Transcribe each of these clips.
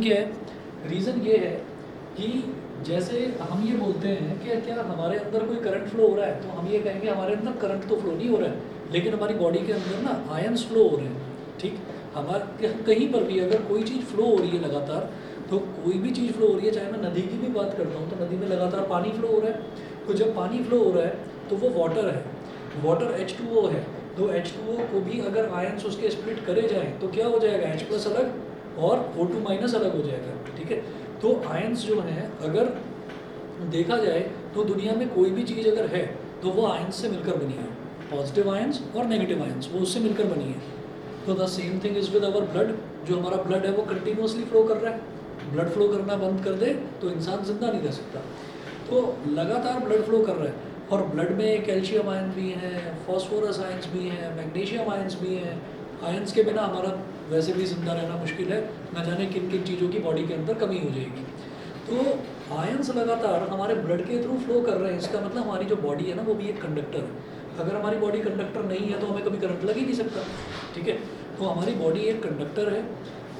क्या है? रीज़न ये है कि जैसे हम ये बोलते हैं कि क्या हमारे अंदर कोई करंट फ्लो हो रहा है, तो हम ये कहेंगे हमारे अंदर करंट तो फ्लो नहीं हो रहा है, लेकिन हमारी बॉडी के अंदर ना आयंस फ्लो हो रहे हैं। ठीक, हमारे कहीं पर भी अगर कोई चीज़ फ्लो हो रही है लगातार, तो कोई भी चीज़ फ्लो हो रही है, चाहे मैं नदी की भी बात करता हूँ तो नदी में लगातार पानी फ्लो हो रहा है। तो जब पानी फ्लो हो रहा है तो वो वाटर है, वाटर H2O है। तो H2O को भी अगर आयंस उसके स्प्लिट करे जाएँ तो क्या हो जाएगा, H+ अलग और O2- अलग हो जाएगा। ठीक है, तो आयंस जो हैं अगर देखा जाए तो दुनिया में कोई भी चीज़ अगर है तो वो आयंस से मिलकर बनी है। पॉजिटिव आयंस और नेगेटिव आयंस वो उससे मिलकर बनी है। तो the same thing is with our blood. जो हमारा ब्लड है वो कंटिन्यूसली फ्लो कर रहा है। ब्लड फ्लो करना बंद कर दे तो इंसान जिंदा नहीं रह सकता। तो लगातार ब्लड फ्लो कर रहा है, और ब्लड में कैल्शियम आयन भी हैं, फॉस्फोरस आयंस भी हैं, मैग्नीशियम आयंस भी हैं। आयंस के बिना हमारा वैसे भी जिंदा रहना मुश्किल है, न जाने किन किन चीज़ों की बॉडी के अंदर कमी हो जाएगी। तो आयंस लगातार हमारे ब्लड के थ्रू फ्लो कर रहे हैं, इसका मतलब हमारी जो बॉडी है ना वो भी एक कंडक्टर है। अगर हमारी बॉडी कंडक्टर नहीं है तो हमें कभी करंट लग ही नहीं सकता। ठीक है, तो हमारी बॉडी एक कंडक्टर है,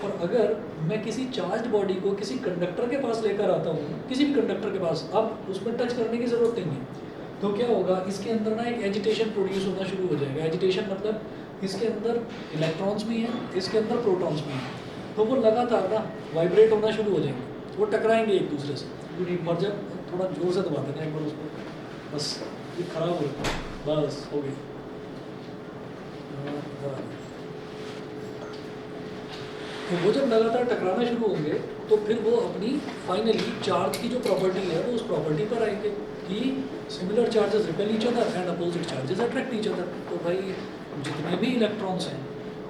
और अगर मैं किसी चार्ज बॉडी को किसी कंडक्टर के पास लेकर आता हूँ, किसी भी कंडक्टर के पास, अब उसमें टच करने की ज़रूरत नहीं है, तो क्या होगा, इसके अंदर ना एक एजिटेशन प्रोड्यूस होना शुरू हो जाएगा। एजिटेशन मतलब इसके अंदर इलेक्ट्रॉन्स भी हैं, इसके अंदर प्रोटॉन्स भी हैं, तो वो लगातार ना वाइब्रेट होना शुरू हो जाएंगे, वो टकराएंगे एक दूसरे से। और जब थोड़ा जोर से दबा देना एक बार उसको, बस ये खराब हो गया, बस हो गई। तो वो जब लगातार टकराना शुरू होंगे तो फिर वो अपनी फाइनली चार्ज की जो प्रॉपर्टी है वो उस प्रॉपर्टी पर आएंगे कि similar charges repel each other and opposite charges attract each other. तो भाई जितने भी इलेक्ट्रॉन्स हैं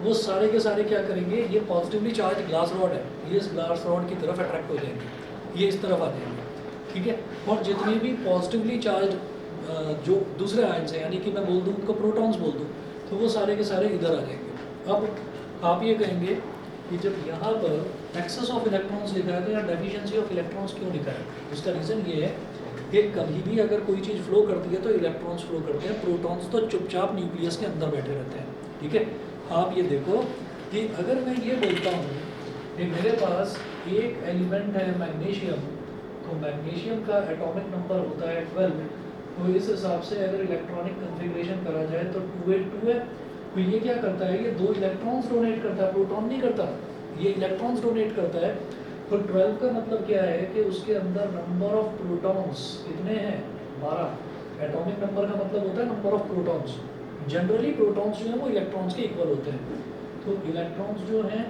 वो सारे के सारे क्या करेंगे, ये पॉजिटिवली चार्ज ग्लास रॉड है, ये इस ग्लास रॉड की तरफ अट्रैक्ट हो जाएंगे, ये इस तरफ आ जाएंगे। ठीक है, और जितने भी पॉजिटिवली चार्ज जो दूसरे आयंस हैं, यानी कि मैं बोल दूँ उनको प्रोटॉन्स बोल दूँ, तो वो सारे के सारे इधर आ जाएंगे। अब आप ये कहेंगे कि जब यहाँ पर एक्सेस ऑफ इलेक्ट्रॉन्स लिखा है तो यहाँ डेफिशिएंसी ऑफ इलेक्ट्रॉन्स क्यों लिखा है? उसका रीज़न ये है कि कभी भी अगर कोई चीज़ फ्लो करती है तो इलेक्ट्रॉन्स फ्लो करते हैं, प्रोटॉन्स तो चुपचाप न्यूक्लियस के अंदर बैठे रहते हैं। ठीक है, आप ये देखो कि अगर मैं ये बोलता हूँ कि मेरे पास एक एलिमेंट है मैग्नीशियम, तो मैग्नीशियम का एटॉमिक नंबर होता है 12, तो इस हिसाब से अगर इलेक्ट्रॉनिक कन्फिग्रेशन करा जाए तो 282 है। तो ये क्या करता है, ये 2 इलेक्ट्रॉन्स डोनेट करता है, प्रोटॉन नहीं करता, ये इलेक्ट्रॉन्स डोनेट करता है। तो 12 का मतलब क्या है कि उसके अंदर नंबर ऑफ प्रोटॉन्स कितने हैं, 12। एटॉमिक नंबर का मतलब होता है number of protons. Generally protons जो हैं वो इलेक्ट्रॉन्स के इक्वल होते हैं, तो इलेक्ट्रॉन्स जो हैं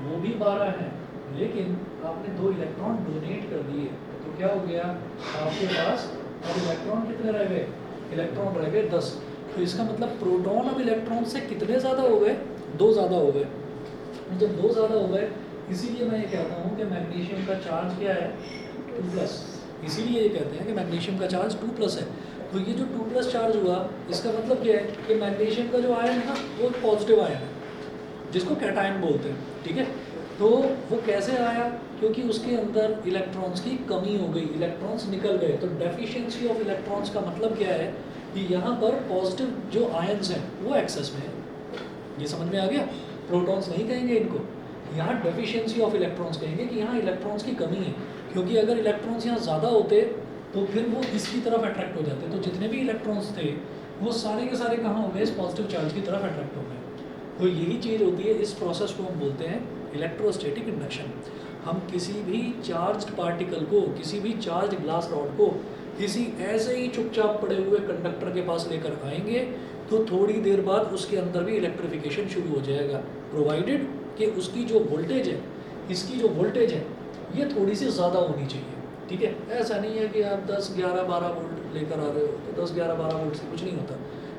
वो भी 12 हैं, लेकिन आपने 2 इलेक्ट्रॉन डोनेट कर दिए, तो क्या हो गया, आपके पास अब इलेक्ट्रॉन कितने रह गए, इलेक्ट्रॉन रह गए 10। तो इसका मतलब प्रोटॉन अब इलेक्ट्रॉन से कितने ज़्यादा हो गए, 2 ज़्यादा हो गए। जब 2 ज़्यादा हो गए, इसीलिए मैं ये कहता हूँ कि मैग्नीशियम का चार्ज क्या है, 2+। इसीलिए ये कहते हैं कि मैग्नीशियम का चार्ज 2+ है। तो ये जो 2+ चार्ज हुआ, इसका मतलब क्या है कि मैग्नीशियम का जो आयन है ना वो पॉजिटिव आयन है, जिसको कैटायन बोलते हैं। ठीक है, तो वो कैसे आया, क्योंकि उसके अंदर इलेक्ट्रॉन्स की कमी हो गई, इलेक्ट्रॉन्स निकल गए। तो डेफिशिएंसी ऑफ इलेक्ट्रॉन्स का मतलब क्या है कि यहाँ पर पॉजिटिव जो आयंस हैं वो एक्सेस में है। ये समझ में आ गया, प्रोटॉन्स नहीं कहेंगे इनको, यहाँ डेफिशिएंसी ऑफ इलेक्ट्रॉन्स कहेंगे कि यहाँ इलेक्ट्रॉन्स की कमी है, क्योंकि अगर इलेक्ट्रॉन्स यहाँ ज़्यादा होते तो फिर वो इसकी तरफ अट्रैक्ट हो जाते। तो जितने भी इलेक्ट्रॉन्स थे वो सारे के सारे कहाँ हो गए, इस पॉजिटिव चार्ज की तरफ अट्रैक्ट हो गए। तो यही चीज़ होती है, इस प्रोसेस को हम बोलते हैं इलेक्ट्रोस्टैटिक इंडक्शन। हम किसी भी चार्ज्ड पार्टिकल को, किसी भी चार्ज ग्लास रॉड को किसी ऐसे ही चुपचाप पड़े हुए कंडक्टर के पास लेकर आएंगे तो थोड़ी देर बाद उसके अंदर भी इलेक्ट्रिफिकेशन शुरू हो जाएगा, प्रोवाइडेड कि उसकी जो वोल्टेज है, इसकी जो वोल्टेज है ये थोड़ी सी ज़्यादा होनी चाहिए। ठीक है, ऐसा नहीं है कि आप 10, 11, 12 वोल्ट लेकर आ रहे हो तो 10, 11, 12 वोल्ट से कुछ नहीं होता।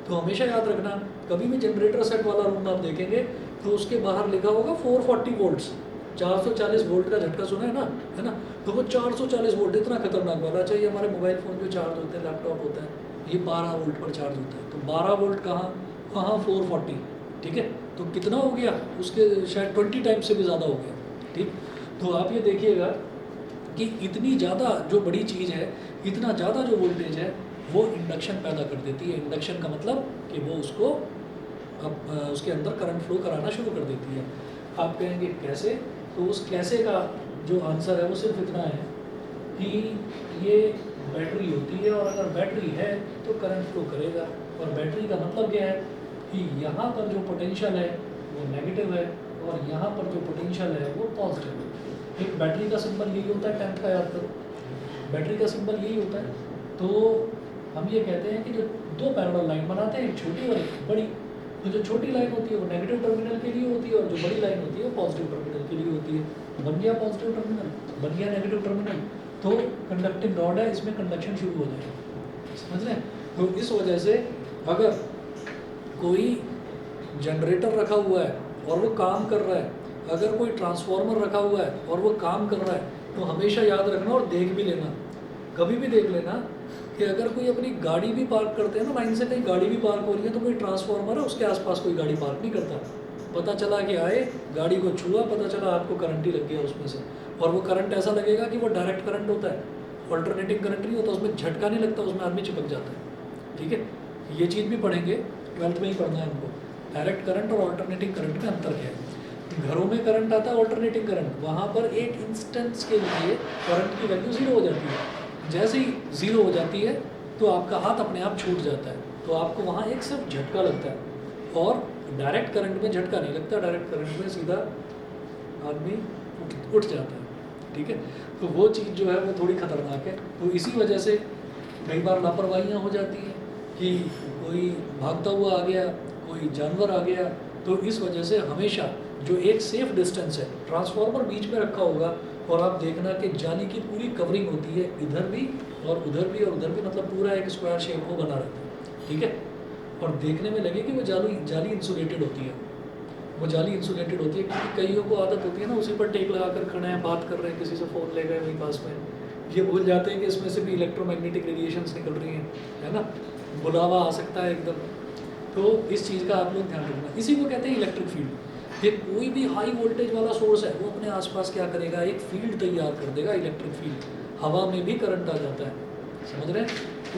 तो हमेशा याद रखना, कभी भी जनरेटर सेट वाला रूम आप देखेंगे तो उसके बाहर लिखा होगा 440 वोल्ट्स, 440 वोल्ट का झटका सुना है ना, तो वो 440 वोल्ट इतना खतरनाक वाला। चाहिए हमारे मोबाइल फ़ोन जो चार्ज होते हैं, लैपटॉप होता है, ये 12 वोल्ट पर चार्ज होता है, तो 12 वोल्ट कहाँ, 440। ठीक है, तो कितना हो गया, उसके शायद 20 टाइम्स से भी ज़्यादा हो गया। ठीक, तो आप ये देखिएगा कि इतनी ज़्यादा जो बड़ी चीज़ है, इतना ज़्यादा जो वोल्टेज है वो इंडक्शन पैदा कर देती है। इंडक्शन का मतलब कि वो उसको अब उसके अंदर करंट फ्लो कराना शुरू कर देती है। आप कहेंगे कैसे, तो उस कैसे का जो आंसर है वो सिर्फ इतना है कि ये बैटरी होती है और अगर बैटरी है तो करंट फ्लो करेगा। और बैटरी का मतलब क्या है कि यहाँ पर जो पोटेंशियल है वो नेगेटिव है और यहाँ पर जो पोटेंशियल है वो पॉजिटिव है। एक बैटरी का सिंबल यही होता है, 10th का याद करो, बैटरी का सिंबल यही होता है। तो हम ये कहते हैं कि जो दो पैरेलल लाइन बनाते हैं, एक छोटी और एक बड़ी, तो जो छोटी लाइन होती है वो नेगेटिव टर्मिनल के लिए होती है और जो बड़ी लाइन होती है वो पॉजिटिव टर्मिनल के लिए होती है। बन गया पॉजिटिव टर्मिनल, बन गया नेगेटिव टर्मिनल, तो कंडक्टिंग रॉड है, इसमें कंडक्शन शुरू हो जाएगा। समझ रहे हैं? तो इस वजह से अगर कोई जनरेटर रखा हुआ है और वो काम कर रहा है, अगर कोई ट्रांसफार्मर रखा हुआ है और वो काम कर रहा है, तो हमेशा याद रखना और देख भी लेना, कभी भी देख लेना कि अगर कोई अपनी गाड़ी भी पार्क करते हैं ना, लाइन से कहीं गाड़ी भी पार्क हो रही है तो कोई ट्रांसफार्मर है उसके आसपास कोई गाड़ी पार्क नहीं करता। पता चला कि आए, गाड़ी को छुआ, पता चला आपको करंट ही लग गया उसमें से, और वो करंट ऐसा लगेगा कि वो डायरेक्ट करंट होता है, अल्टरनेटिंग करंट नहीं होता, उसमें झटका नहीं लगता, उसमें आदमी चिपक जाता है। ठीक है, ये चीज़ भी पढ़ेंगे, 12th में ही पढ़ना है हमको, डायरेक्ट करंट और अल्टरनेटिंग करंट में अंतर क्या है। घरों में करंट आता है अल्टरनेटिंग करंट, वहाँ पर एक इंस्टेंस के लिए करंट की वैल्यू 0 हो जाती है। जैसे ही 0 हो जाती है तो आपका हाथ अपने आप छूट जाता है, तो आपको वहाँ एक सिर्फ झटका लगता है। और डायरेक्ट करंट में झटका नहीं लगता, डायरेक्ट करंट में सीधा आदमी उठ जाता है। ठीक है, तो वो चीज़ जो है वो थोड़ी खतरनाक है। तो इसी वजह से कई बार लापरवाहियाँ हो जाती हैं कि कोई भागता हुआ आ गया, कोई जानवर आ गया, तो इस वजह से हमेशा जो एक सेफ डिस्टेंस है, ट्रांसफार्मर बीच में रखा होगा और आप देखना कि जाली की पूरी कवरिंग होती है, इधर भी और उधर भी और उधर भी, मतलब पूरा एक स्क्वायर शेप वो बना रहता है। ठीक है, और देखने में लगे कि वो जाली इंसुलेटेड होती है, वो जाली इंसुलेटेड होती है, क्योंकि कईयों को आदत होती है ना, उसी पर टेक लगा कर खड़े हैं, बात कर रहे हैं, किसी से फ़ोन ले गए वहीं पास में, ये भूल जाते हैं कि इसमें से भी इलेक्ट्रोमैग्नेटिक रेडिएशंस निकल रही हैं, है ना, बुलावा आ सकता है एकदम। तो इस चीज़ का आप लोग ध्यान रखना। इसी को कहते हैं इलेक्ट्रिक फील्ड। ये कोई भी हाई वोल्टेज वाला सोर्स है वो अपने आसपास क्या करेगा, एक फील्ड तैयार कर देगा, इलेक्ट्रिक फील्ड। हवा में भी करंट आ जाता है, समझ रहे हैं?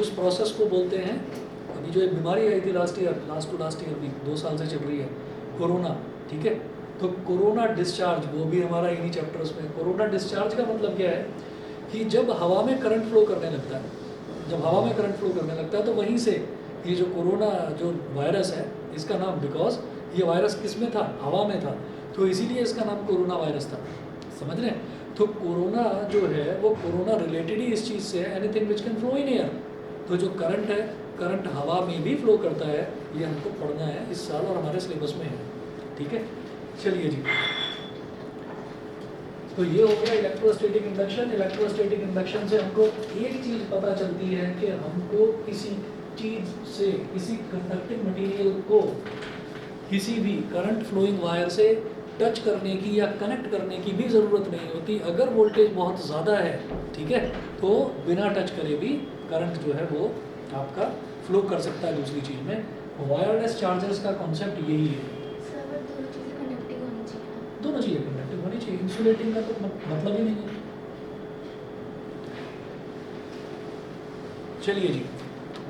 उस प्रोसेस को बोलते हैं, अभी जो एक बीमारी आई थी लास्ट ईयर भी 2 साल से चल रही है, कोरोना। ठीक है, तो कोरोना डिस्चार्ज, वो भी हमारा इन्हीं चैप्टर्स में। कोरोना डिस्चार्ज का मतलब क्या है कि जब हवा में करंट फ्लो करने लगता है, जब हवा में करंट फ्लो करने लगता है तो वहीं से ये जो कोरोना जो वायरस है, इसका नाम, बिकॉज ये वायरस किस में था, हवा में था, तो इसीलिए इसका नाम कोरोना वायरस था। समझ रहे हैं? तो कोरोना जो है वो कोरोना रिलेटेड ही इस चीज़ से है, anything which can flow in air. तो जो करंट है, करंट हवा में भी फ्लो करता है, ये हमको पढ़ना है इस साल और हमारे सिलेबस में है। ठीक है, चलिए जी, तो ये हो गया इलेक्ट्रोस्टैटिक इंडक्शन। इलेक्ट्रोस्टैटिक इंडक्शन से हमको एक चीज़ पता चलती है कि हमको किसी चीज़ से, किसी कंडक्टिंग मटेरियल को किसी भी करंट फ्लोइंग वायर से टच करने की या कनेक्ट करने की भी ज़रूरत नहीं होती। अगर वोल्टेज बहुत ज़्यादा है, ठीक है, तो बिना टच करे भी करंट जो है वो आपका फ्लो कर सकता है दूसरी चीज़ में। वायरलेस चार्जर्स का कॉन्सेप्ट यही है। दोनों चीज़ें कंडक्टिव होनी चाहिए, इंसुलेटिंग का तो मतलब ही नहीं है। चलिए जी,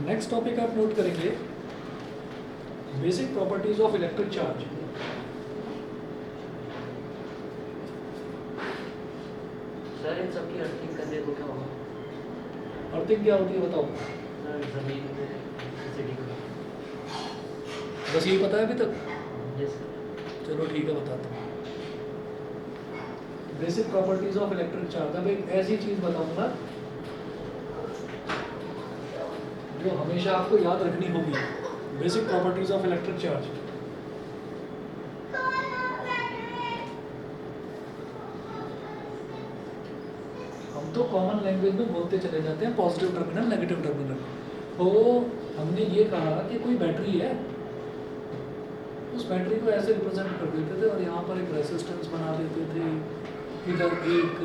नेक्स्ट टॉपिक आप नोट करेंगे, basic properties of electric charge. Sir इन सबकी अर्थिंग करने को क्या होगा? अर्थिंग क्या होती है बताओ? सर जमीन में एसिडिक बस यही पता है अभी तक? यस चलो ठीक है, बताता हूँ। Basic properties of electric charge. अब एक ऐसी चीज़ बताऊंगा जो हमेशा आपको याद रखनी होगी, basic properties of electric charge. हम तो कॉमन लैंग्वेज में बोलते चले जाते हैं, पॉजिटिव टर्मिनल, नेगेटिव टर्मिनल। तो हमने ये कहा कि कोई बैटरी है, उस बैटरी को ऐसे रिप्रेजेंट कर देते थे और यहाँ पर एक रेसिस्टेंस बना देते थे, इधर एक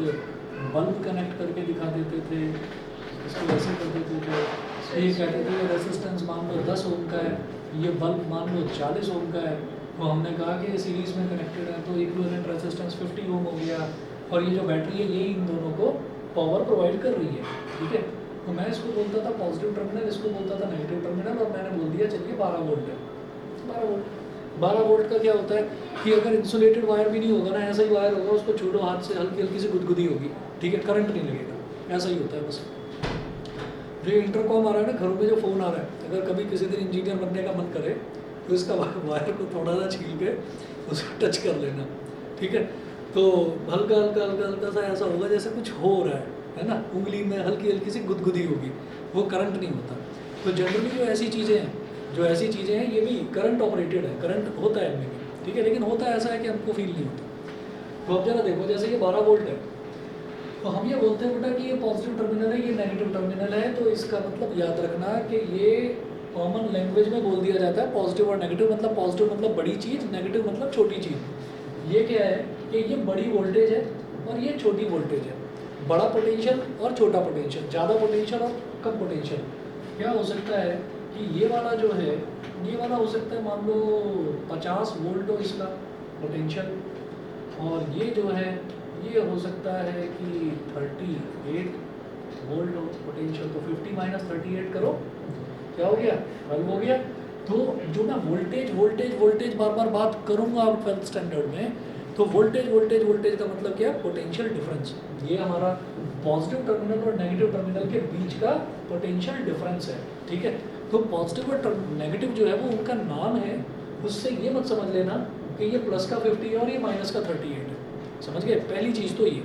बल्ब कनेक्ट करके दिखा देते थे, इसको ऐसे कर देते थे। ये कहते थे रेसिस्टेंस मान लो 10 ओम का है, ये बल्ब मान लो 40 ओम का है, तो हमने कहा कि सीरीज में कनेक्टेड है तो इक्विवेलेंट रेसिस्टेंस 50 ओम हो गया, और ये जो बैटरी है ये इन दोनों को पावर प्रोवाइड कर रही है। ठीक है, तो मैं इसको बोलता था पॉजिटिव टर्मिनल, इसको बोलता था नेगेटिव टर्मिनल, और मैंने बोल दिया चलिए 12 वोल्ट है, 12 वोल्ट। 12 वोल्ट का क्या होता है कि अगर इंसुलेटेड वायर भी नहीं होगा ना, ऐसा ही वायर होगा, उसको छूटो हाथ से, हल्की हल्की सी गुदगुदी होगी, ठीक है, करंट नहीं लगेगा, ऐसा ही होता है बस। जो इंटरकॉम आ रहा है ना घरों में, जो फ़ोन आ रहा है, अगर कभी किसी दिन इंजीनियर बनने का मन करे तो इसका वायर को थोड़ा सा छील के उसको टच कर लेना, ठीक है, तो हल्का हल्का हल्का हल्का सा ऐसा होगा जैसे कुछ हो रहा है ना, उंगली में हल्की हल्की सी गुदगुदी होगी, वो करंट नहीं होता। तो जनरली जो ऐसी चीज़ें हैं ये भी करंट ऑपरेटेड है, करंट होता है इनमें भी, ठीक है, लेकिन होता ऐसा है कि हमको फील नहीं होता। तो अब जरा देखो, जैसे ये 12 वोल्ट है, तो हम ये बोलते हैं बेटा कि ये पॉजिटिव टर्मिनल है, ये नेगेटिव टर्मिनल है, तो इसका मतलब याद रखना कि ये कॉमन लैंग्वेज में बोल दिया जाता है पॉजिटिव और नेगेटिव, मतलब पॉजिटिव मतलब बड़ी चीज़, नेगेटिव मतलब छोटी चीज़। ये क्या है कि ये बड़ी वोल्टेज है और ये छोटी वोल्टेज है, बड़ा पोटेंशियल और छोटा पोटेंशियल, ज़्यादा पोटेंशियल और कम पोटेंशियल। क्या हो सकता है कि ये वाला जो है, ये वाला हो सकता है मान लो 50 वोल्ट हो इसका पोटेंशियल, और ये जो है ये हो सकता है कि 38 वोल्ट हो पोटेंशियल। तो 50 माइनस 38 करो, क्या हो गया, 12 हो गया। तो जो मैं वोल्टेज वोल्टेज वोल्टेज बार बार बात करूंगा अब 12th स्टैंडर्ड में, तो वोल्टेज वोल्टेज वोल्टेज का मतलब क्या है, पोटेंशियल डिफरेंस। ये हमारा पॉजिटिव टर्मिनल और नेगेटिव टर्मिनल के बीच का पोटेंशियल डिफरेंस है, ठीक है। तो पॉजिटिव और नेगेटिव जो है वो उनका नाम है, उससे ये मत समझ लेना कि ये प्लस का 50 है और ये माइनस का 38 है, समझ गए। पहली चीज़ तो ये।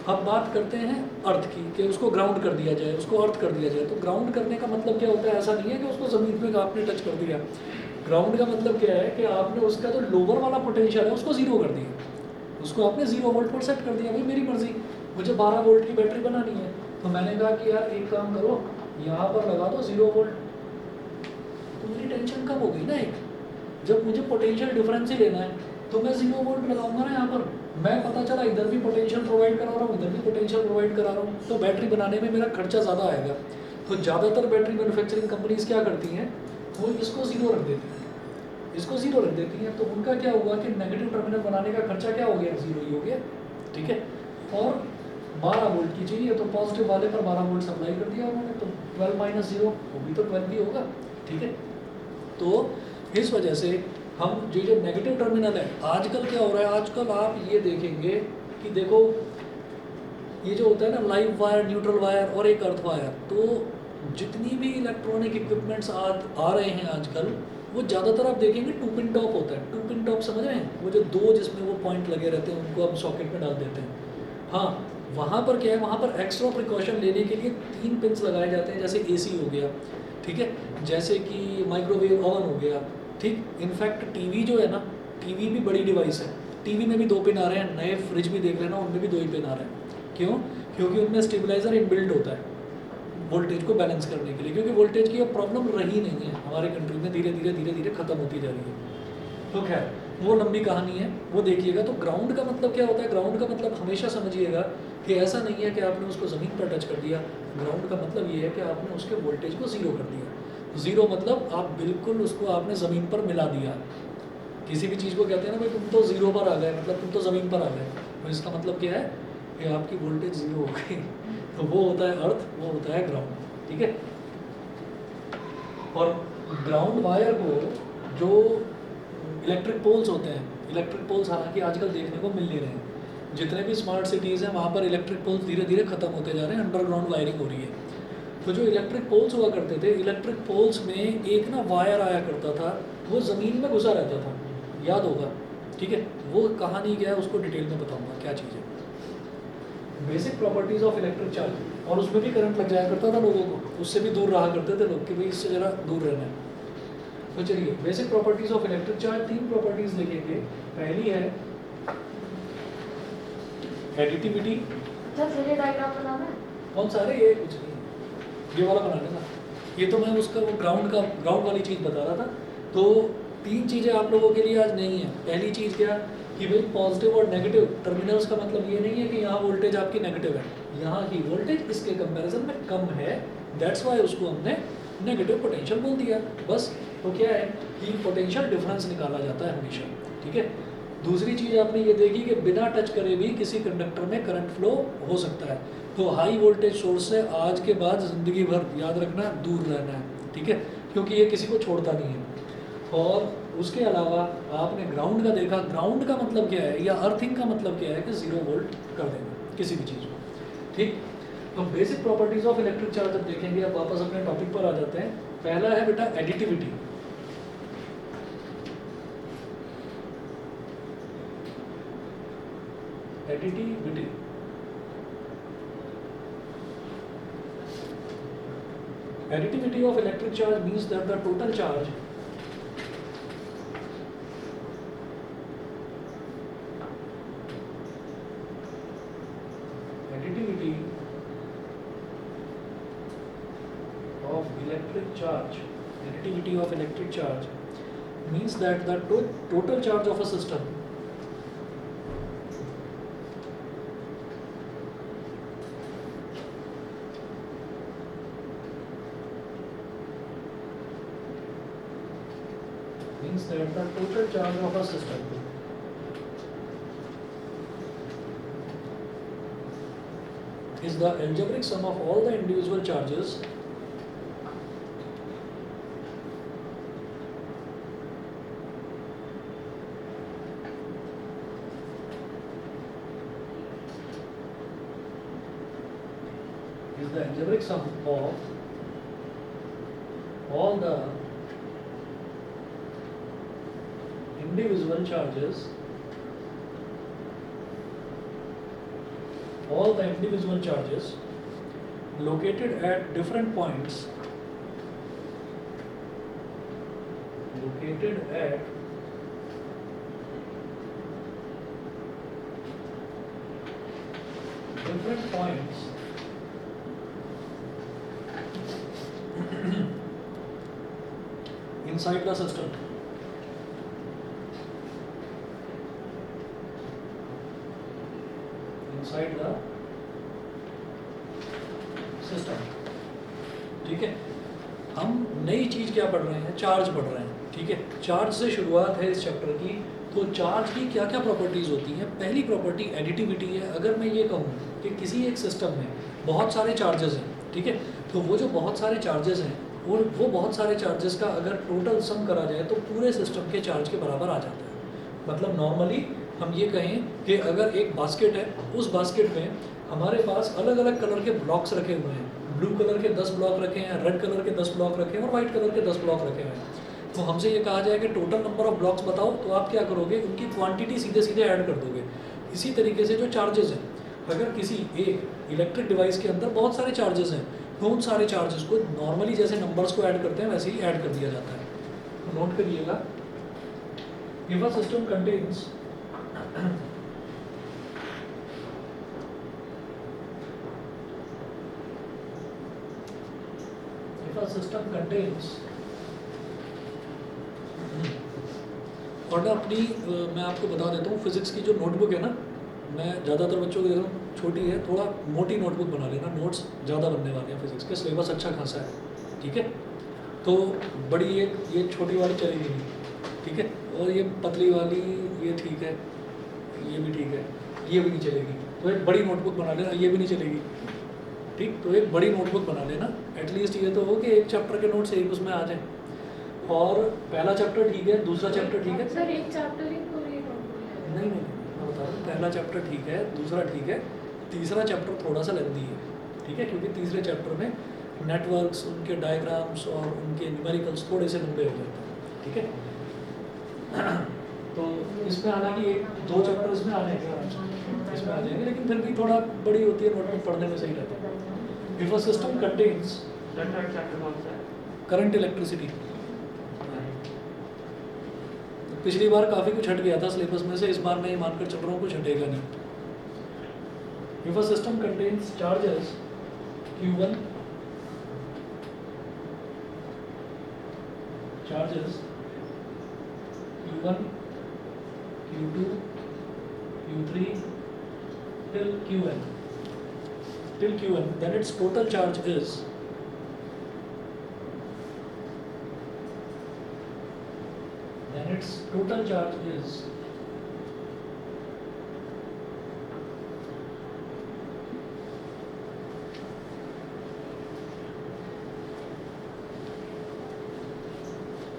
अब बात करते हैं अर्थ की, कि उसको ग्राउंड कर दिया जाए, उसको अर्थ कर दिया जाए। तो ग्राउंड करने का मतलब क्या होता है, ऐसा नहीं है कि उसको ज़मीन पे आपने टच कर दिया। ग्राउंड का मतलब क्या है कि आपने उसका जो लोअर वाला पोटेंशियल है उसको ज़ीरो कर दिया, उसको आपने 0 वोल्ट पर सेट कर दिया। भाई मेरी मर्जी, मुझे 12 वोल्ट की बैटरी बनानी है, तो मैंने कहा कि यार एक काम करो, यहाँ पर लगा दो 0 वोल्ट, तो मेरी टेंशन कम हो गई ना। एक जब मुझे पोटेंशियल डिफरेंस ही लेना है तो मैं 0 वोल्ट लगाऊंगा ना यहाँ पर, मैं पता चला इधर भी पोटेंशियल प्रोवाइड करा रहा हूँ, इधर भी पोटेंशियल प्रोवाइड करा रहा हूँ, तो बैटरी बनाने में मेरा खर्चा ज़्यादा आएगा। तो ज़्यादातर बैटरी मैन्युफैक्चरिंग कंपनीज क्या करती हैं, वो इसको 0 रख देती हैं, इसको 0 रख देती हैं। तो उनका क्या हुआ कि नेगेटिव टर्मिनल बनाने का खर्चा क्या हो गया, 0 ही हो गया, ठीक है। और 12 वोल्ट की चाहिए तो पॉजिटिव वाले पर 12 वोल्ट सप्लाई कर दिया उन्होंने, तो 12 माइनस 0 वो भी तो 12 ही होगा, ठीक है। तो इस वजह से हम जो नेगेटिव टर्मिनल है, आजकल क्या हो रहा है, आजकल आप ये देखेंगे कि देखो ये जो होता है ना लाइव वायर, न्यूट्रल वायर और एक अर्थ वायर, तो जितनी भी इलेक्ट्रॉनिक इक्विपमेंट्स आ रहे हैं आजकल, वो ज़्यादातर आप देखेंगे 2 पिन टॉप होता है। 2 पिन टॉप समझ रहे हैं, वो जो 2 जिसमें वो पॉइंट लगे रहते हैं, उनको हम सॉकेट में डाल देते हैं। हाँ, वहाँ पर क्या है, वहाँ पर एक्स्ट्रा प्रिकॉशन लेने के लिए 3 पिन्स लगाए जाते हैं, जैसे AC हो गया, ठीक है, जैसे कि माइक्रोवेव ओवन हो गया, ठीक। इनफैक्ट टीवी जो है ना, टीवी भी बड़ी डिवाइस है, टीवी में भी 2 पिन आ रहे हैं, नए फ्रिज भी देख लेना उनमें भी 2 ही पिन आ रहे हैं। क्यों? क्योंकि उनमें स्टेबलाइजर इनबिल्ट होता है वोल्टेज को बैलेंस करने के लिए, क्योंकि वोल्टेज की अब प्रॉब्लम रही नहीं है हमारे कंट्री में, धीरे धीरे खत्म होती जा रही है। तो खैर वो लंबी कहानी है, वो देखिएगा। तो ग्राउंड का मतलब क्या होता है, ग्राउंड का मतलब हमेशा समझिएगा कि ऐसा नहीं है कि आपने उसको ज़मीन पर टच कर दिया। ग्राउंड का मतलब ये है कि आपने उसके वोल्टेज को 0 कर दिया। 0 मतलब आप बिल्कुल उसको आपने ज़मीन पर मिला दिया। किसी भी चीज़ को कहते हैं ना भाई तुम तो 0 पर आ गए, मतलब तुम तो ज़मीन पर आ गए, तो इसका मतलब क्या है कि आपकी वोल्टेज 0 हो गई। तो वो होता है अर्थ, वो होता है ग्राउंड, ठीक है। और ग्राउंड वायर को जो इलेक्ट्रिक पोल्स होते हैं, इलेक्ट्रिक पोल्स हालांकि आजकल देखने को मिल नहीं रहे हैं। जितने भी स्मार्ट सिटीज़ हैं वहाँ पर इलेक्ट्रिक पोल्स धीरे धीरे ख़त्म होते जा रहे हैं, अंडरग्राउंड वायरिंग हो रही है। तो जो इलेक्ट्रिक पोल्स हुआ करते थे, इलेक्ट्रिक पोल्स में एक ना वायर आया करता था, वो ज़मीन में घुसा रहता था, याद होगा, ठीक है। वो कहानी क्या है उसको डिटेल में बताऊँगा क्या चीज़ है। Basic properties of electric charge, और उसमें भी करंट लग जाया करता था लोगों को, उससे भी दूर रहा करते थे लोग कि भाई इससे ज़रा दूर रहना है। तो चलिए basic properties of electric charge, 3 properties देखेंगे। पहली है एडिटिविटी। चलिए डायग्राम बनाना है। कौन सा है ये, कुछ नहीं, ये वाला बनाने का, ये तो मैं उसका वो ग्राउंड वाली चीज़ बता रहा था। तो 3 चीज़ें आप लोगों के लिए आज नहीं है। पहली चीज़ क्या कि भाई पॉजिटिव और नेगेटिव टर्मिनल्स का मतलब ये नहीं है कि यहाँ वोल्टेज आपकी नेगेटिव है, यहाँ की वोल्टेज इसके कंपैरिजन में कम है, दैट्स वाई उसको हमने नेगेटिव पोटेंशियल बोल दिया, बस। तो क्या है कि पोटेंशियल डिफरेंस निकाला जाता है हमेशा, ठीक है। दूसरी चीज़ आपने ये देखी कि बिना टच करे भी किसी कंडक्टर में करंट फ्लो हो सकता है। तो हाई वोल्टेज सोर्स से आज के बाद ज़िंदगी भर याद रखना, दूर रहना है, ठीक है, क्योंकि ये किसी को छोड़ता नहीं है। और उसके अलावा आपने ग्राउंड का देखा, ग्राउंड का मतलब क्या है या अर्थिंग का मतलब क्या है कि 0 वोल्ट कर देना किसी भी चीज़ को। ठीक, हम basic properties of electric charge अब देखेंगे। अब वापस अपने टॉपिक पर आ जाते हैं। पहला है बेटा additivity. Additivity additivity of electric charge means that the total charge additivity of electric charge additivity of electric charge means that the total charge of a system means that the total charge of a system is the algebraic sum of all the individual charges is the algebraic sum of all the individual charges, all the individual charges located at different points, located at different points inside the system. Inside the system. ठीक है, हम नई चीज क्या पढ़ रहे हैं? Charge पढ़ रहे हैं। ठीक है, चार्ज से शुरुआत है इस चैप्टर की। तो चार्ज की क्या क्या प्रॉपर्टीज होती हैं? पहली प्रॉपर्टी एडिटिविटी है। अगर मैं ये कहूँ कि किसी एक सिस्टम में बहुत सारे चार्जेस हैं, ठीक है, तो वो जो बहुत सारे चार्जेस हैं वो बहुत सारे चार्जेस का अगर टोटल सम करा जाए तो पूरे सिस्टम के चार्ज के बराबर आ जाता है। मतलब नॉर्मली हम ये कहें कि अगर एक बास्केट है, उस बास्केट में हमारे पास अलग अलग कलर के ब्लॉक्स रखे हुए हैं। ब्लू कलर के 10 ब्लॉक रखे हैं, रेड कलर के 10 ब्लॉक रखे हैं और वाइट कलर के 10 ब्लॉक रखे हुए हैं। तो हमसे ये कहा जाए कि टोटल नंबर ऑफ ब्लॉक्स बताओ, तो आप क्या करोगे? उनकी क्वांटिटी सीधे सीधे ऐड कर दोगे। इसी तरीके से जो चार्जेस हैं, अगर किसी एक इलेक्ट्रिक डिवाइस के अंदर बहुत सारे चार्जेस हैं तो उन सारे चार्जेस को नॉर्मली जैसे नंबर्स को ऐड करते हैं वैसे ही ऐड कर दिया जाता है। तो नोट करिएगा, if a system contains system contains और ना अपनी मैं आपको बता देता हूँ, फिजिक्स की जो नोटबुक है ना, मैं ज़्यादातर बच्चों को देख रहा हूँ छोटी है, थोड़ा मोटी नोटबुक बना लेना, नोट्स ज़्यादा बनने वाले हैं फिजिक्स के, सिलेबस अच्छा खासा है। ठीक है, तो बड़ी ये छोटी वाली चलेगी नहीं, ठीक है, और ये पतली वाली ये ठीक है, ये भी ठीक है, ये भी नहीं चलेगी। तो एक बड़ी नोटबुक बना लेना, ये भी नहीं चलेगी। ठीक, तो एक बड़ी नोटबुक बना लेना, एटलीस्ट ये तो हो कि एक चैप्टर के नोट्स एक उसमें आ जाए। और पहला चैप्टर ठीक है, दूसरा चैप्टर ठीक है सर एक चैप्टर ही पूरी नोटबुक है। नहीं मैं बता रहा हूँ, पहला चैप्टर ठीक है, दूसरा ठीक है, तीसरा चैप्टर थोड़ा सा लेंदी है। ठीक है, क्योंकि तीसरे चैप्टर में नेटवर्क्स, उनके डायग्राम्स और उनके न्यूमेरिकल्स थोड़े से लंबे हो जाते हैं। ठीक है, तो इसमें हालांकि एक दो चैप्टर इसमें आ जाएंगे, इसमें आ जाएंगे, लेकिन फिर भी थोड़ा बड़ी होती है नोटबुक, पढ़ने में सही रहता है। If a system contains current electricity, पिछली बार काफ़ी कुछ हट गया था सिलेबस में से, इस बार मैं ये मानकर चल रहा हूँ कुछ हटेगा नहीं। If a system contains charges Q1, charges Q1, Q2, Q3 till Qn, then its total charge is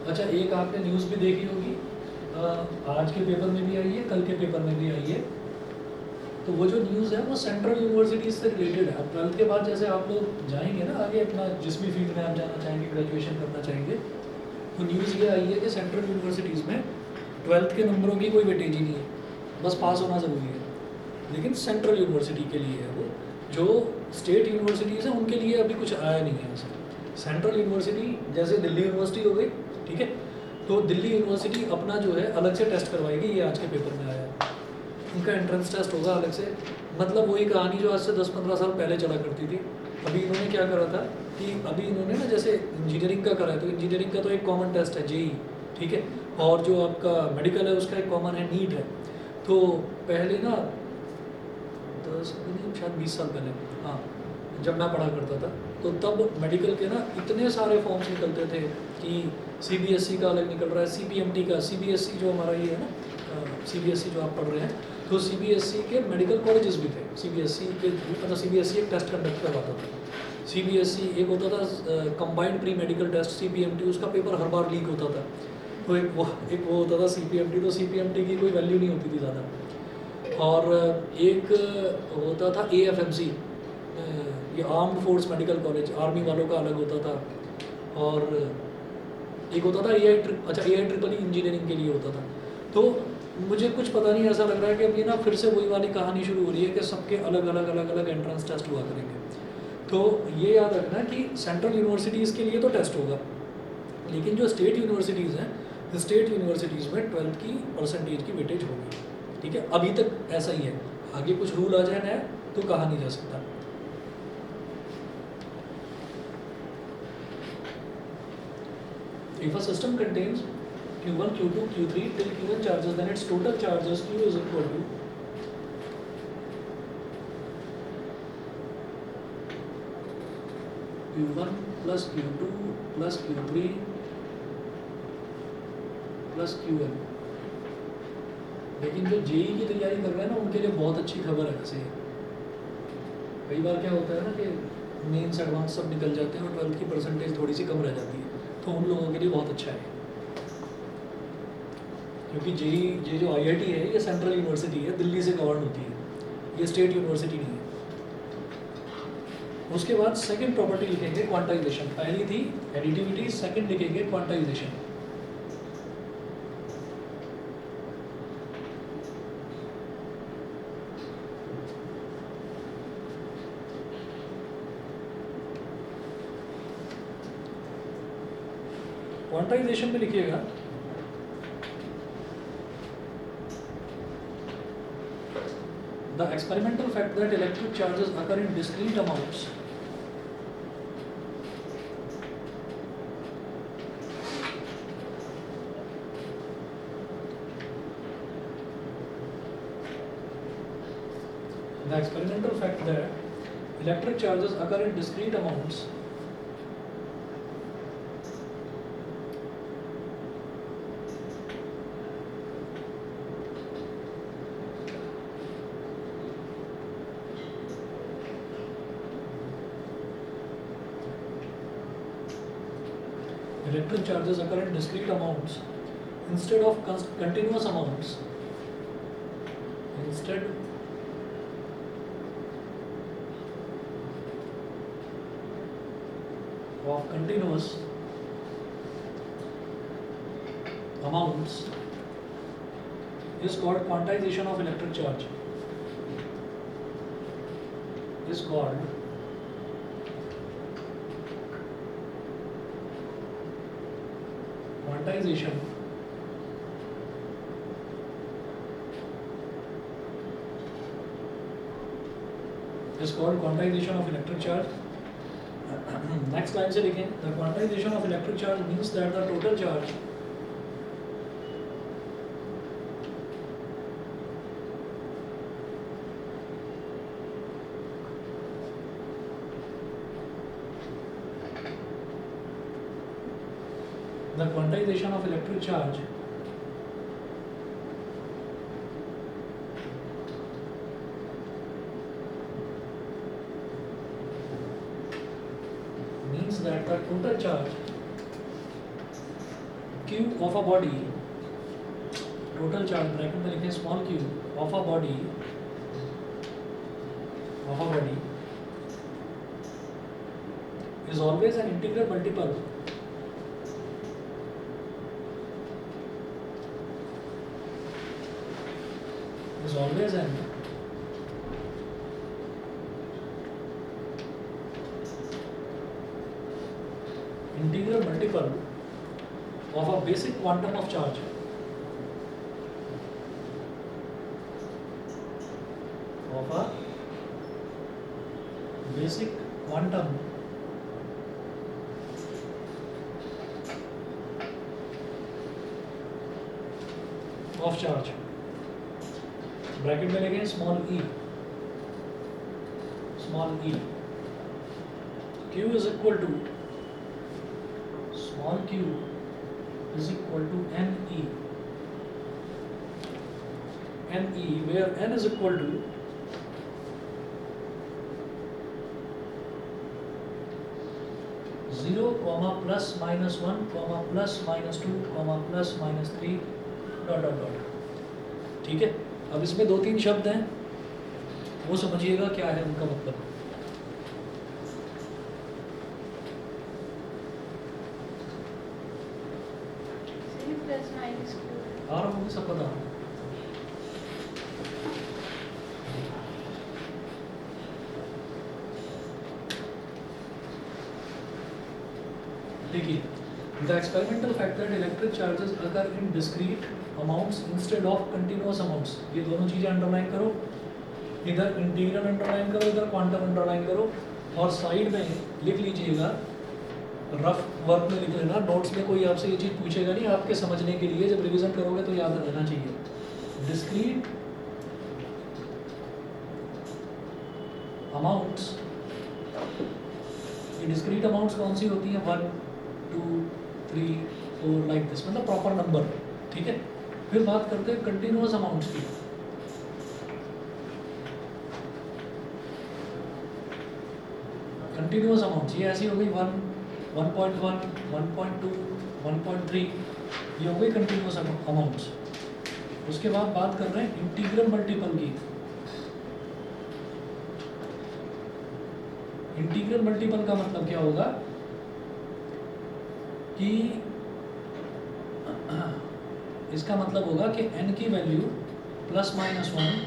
अच्छा, एक आपने न्यूज़ भी देखी होगी, आज के पेपर में भी आई है, कल के पेपर में भी आई है। तो वो जो न्यूज़ है वो सेंट्रल यूनिवर्सिटीज़ से रिलेटेड है। अब 12th के बाद जैसे आप लोग जाएंगे ना आगे, अपना जिस भी फील्ड में आप जाना चाहेंगे, ग्रेजुएशन करना चाहेंगे, तो न्यूज़ ये आई है कि सेंट्रल यूनिवर्सिटीज़ में 12th के नंबरों की कोई वेटेज ही नहीं है, बस पास होना ज़रूरी है। लेकिन सेंट्रल यूनिवर्सिटी के लिए है वो, जो स्टेट यूनिवर्सिटीज़ हैं उनके लिए अभी कुछ आया नहीं है ऐसा। सेंट्रल यूनिवर्सिटी जैसे दिल्ली यूनिवर्सिटी हो गई, ठीक है, तो दिल्ली यूनिवर्सिटी अपना जो है अलग से टेस्ट करवाएगी, ये आज के पेपर में आया है। उनका एंट्रेंस टेस्ट होगा अलग से, मतलब वही कहानी जो आज से 10-15 साल पहले चला करती थी। अभी इन्होंने क्या करा था कि अभी इन्होंने ना जैसे इंजीनियरिंग का करा है, तो इंजीनियरिंग का तो एक कॉमन टेस्ट है जेई, ठीक है, और जो आपका मेडिकल है उसका एक कॉमन है नीट है। तो पहले ना 10 नहीं शायद 20 साल पहले, हाँ, जब मैं पढ़ा करता था, तो तब मेडिकल के ना इतने सारे फॉर्म्स निकलते थे कि सीबीएसई का अलग निकल रहा है, सीपीएमटी का, सीबीएसई जो हमारा ये है ना, सीबीएसई जो आप पढ़ रहे हैं, तो सीबीएसई के मेडिकल कॉलेजेस भी थे। सीबीएसई के मतलब सीबीएसई एक टेस्ट कंडक्ट करवाता था। सीबीएसई एक होता था combined pre medical test, CPMT, उसका पेपर हर बार लीक होता था। तो एक वो होता था सीपीएमटी, तो सीपीएमटी की कोई वैल्यू नहीं होती थी ज़्यादा। और एक होता था एएफएमसी, ये armed force medical college, army वालों का अलग होता था। और एक होता था एआई ट्रिपल ई इंजीनियरिंग के लिए होता था। तो मुझे कुछ पता नहीं, ऐसा लग रहा है कि अभी ना फिर से वही वाली कहानी शुरू हो रही है कि सबके अलग अलग एंट्रेंस टेस्ट हुआ करेंगे। तो ये याद रखना कि सेंट्रल यूनिवर्सिटीज़ के लिए तो टेस्ट होगा, लेकिन जो स्टेट यूनिवर्सिटीज़ हैं, स्टेट यूनिवर्सिटीज़ में 12th की परसेंटेज की वेटेज होगी, ठीक है। अभी तक ऐसा ही है, आगे कुछ रूल आ जाए नया तो कहा नहीं जा सकता। If a system contains Q1, Q2, Q3 till Qn charges, then its total charges Q is equal to Q1 plus Q2 plus Q3 plus Qn। लेकिन जो जेई की तैयारी कर रहे हैं ना, उनके लिए बहुत अच्छी खबर है वैसे। कई बार क्या होता है ना कि मेंस एडवांस सब निकल जाते हैं और 12th की परसेंटेज थोड़ी सी कम रह जाती है, तो उन लोगों के लिए बहुत अच्छा है। क्योंकि जे जो आईआईटी है ये सेंट्रल यूनिवर्सिटी है, दिल्ली से गवर्न होती है, ये स्टेट यूनिवर्सिटी नहीं है। उसके बाद सेकंड प्रॉपर्टी लिखेंगे क्वांटाइजेशन। पहली थी एडिटिविटी, सेकंड लिखेंगे क्वांटाइजेशन। क्वांटाइजेशन में लिखिएगा the experimental fact that electric charges occur in discrete amounts electric charges occur in discrete amounts instead of continuous amounts. Instead of continuous amounts is called quantization of electric charge. Is called quantization of electric charge. Next line से लिखें, the quantization of electric charge means that the total charge means that the total charge Q of a body, total charge bracket में लिखें small Q of a body is always an integral multiple of a basic quantum of charge. Of a basic quantum of charge. Bracket में लेंगे small e, q is equal to small q is equal to ne, where n is equal to 0, plus minus 1, plus minus 2, plus minus 3 dot dot dot. ठीक है, अब इसमें 2-3 शब्द हैं, वो समझिएगा क्या है उनका मतलब. प्लस माइनस और मुझे सब पता है. देखिए, the experimental fact that electric charges occur in discrete amounts instead of continuous amounts. ये दोनों चीजें अंडरलाइन करो, इधर इंटीग्रल अंडरलाइन करो, इधर क्वांटम अंडरलाइन करो, और साइड में लिख लीजिएगा, रफ वर्क में लिख लेना. नोट्स में कोई आपसे ये चीज़ पूछेगा नहीं, आपके समझने के लिए जब रिवीजन करोगे तो याद रहना चाहिए. डिस्क्रीट अमाउंट्स, ये डिस्क्रीट अमाउंट्स कौन सी होती हैं? 1, 2, 3, 4 लाइक दिस, मतलब प्रॉपर नंबर. ठीक है, फिर बात करते हैं कंटिन्यूअस अमाउंट्स की. कंटिन्यूअस अमाउंट्स ये ऐसी हो गई 1, 1.1, 1.2, 1.3, ये हो गई कंटिन्यूअस अमाउंट्स. उसके बाद बात कर रहे हैं इंटीग्रल मल्टीपल की. इंटीग्रल मल्टीपल का मतलब क्या होगा कि इसका मतलब होगा कि n की वैल्यू +-1,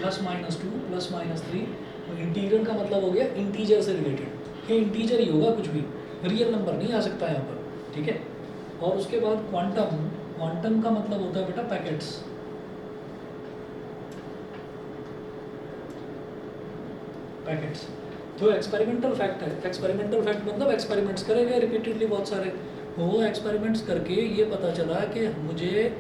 +-2, +-3. तो इंटीग्रल का मतलब हो गया इंटीजर से रिलेटेड. ये इंटीजर ही होगा, कुछ भी रियल नंबर नहीं आ सकता यहाँ पर. ठीक है, और उसके बाद क्वांटम का मतलब होता है बेटा पैकेट्स. तो एक्सपेरिमेंटल फैक्ट है. एक्सपेरिमेंटल फैक्ट मतलब एक्सपेरिमेंट्स करेंगे रिपीटेडली बहुत सारे. वो एक्सपेरिमेंट्स करके ये पता चला कि मुझे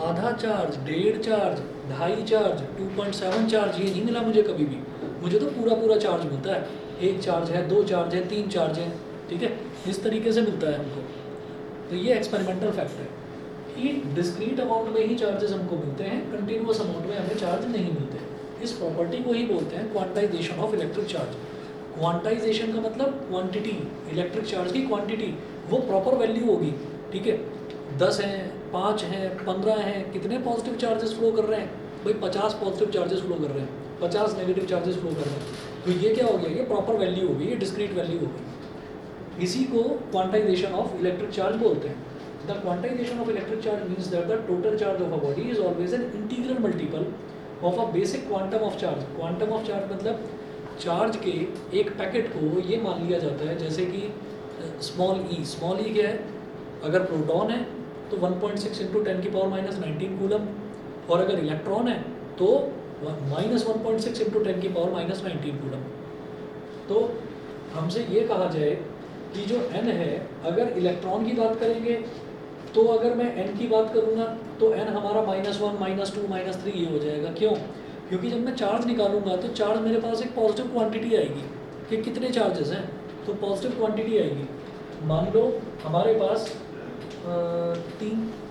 आधा चार्ज, 1.5 चार्ज, 2.5 चार्ज, 2.7 चार्ज ये नहीं मिला मुझे कभी भी. मुझे तो पूरा चार्ज मिलता है. 1 चार्ज है, 2 चार्ज है, 3 चार्ज है. ठीक है, इस तरीके से मिलता है हमको. तो ये एक्सपेरिमेंटल फैक्ट है कि डिस्क्रीट अमाउंट में ही चार्जेस हमको मिलते हैं, कंटिन्यूअस अमाउंट में हमें चार्ज नहीं मिलते. इस प्रॉपर्टी को ही बोलते हैं quantization of electric charge. Quantization का मतलब क्वांटिटी, इलेक्ट्रिक चार्ज की क्वांटिटी, वो प्रॉपर वैल्यू होगी. ठीक है, 10 हैं, 5 हैं, 15 हैं, कितने पॉजिटिव चार्जेस फ्लो कर रहे हैं भाई? 50 पॉजिटिव चार्जेस फ्लो कर रहे हैं, 50 नेगेटिव चार्जेस फ्लो कर रहे हैं. तो ये क्या हो गया? ये प्रॉपर वैल्यू होगी, ये डिस्क्रीट वैल्यू होगी. इसी को क्वांटाइजेशन ऑफ इलेक्ट्रिक चार्ज बोलते हैं. The quantization of electric charge means that the total charge of a body is always an integral multiple of a basic quantum of charge. Quantum of charge मतलब charge के एक packet को ये मान लिया जाता है जैसे कि स्मॉल ई क्या है? अगर प्रोटॉन है तो 1.6 × 10⁻⁻19 कूलम, और अगर इलेक्ट्रॉन है तो -1.6 × 10⁻⁻19 कूलम. तो हमसे ये कहा जाए कि जो n है, अगर इलेक्ट्रॉन की बात करेंगे तो अगर मैं n की बात करूँगा तो n हमारा -1, -2, -3 ये हो जाएगा. क्यों? क्योंकि जब मैं चार्ज निकालूंगा तो चार्ज मेरे पास एक पॉजिटिव क्वांटिटी आएगी कि कितने चार्जेस हैं, तो पॉजिटिव क्वांटिटी आएगी. मान लो हमारे पास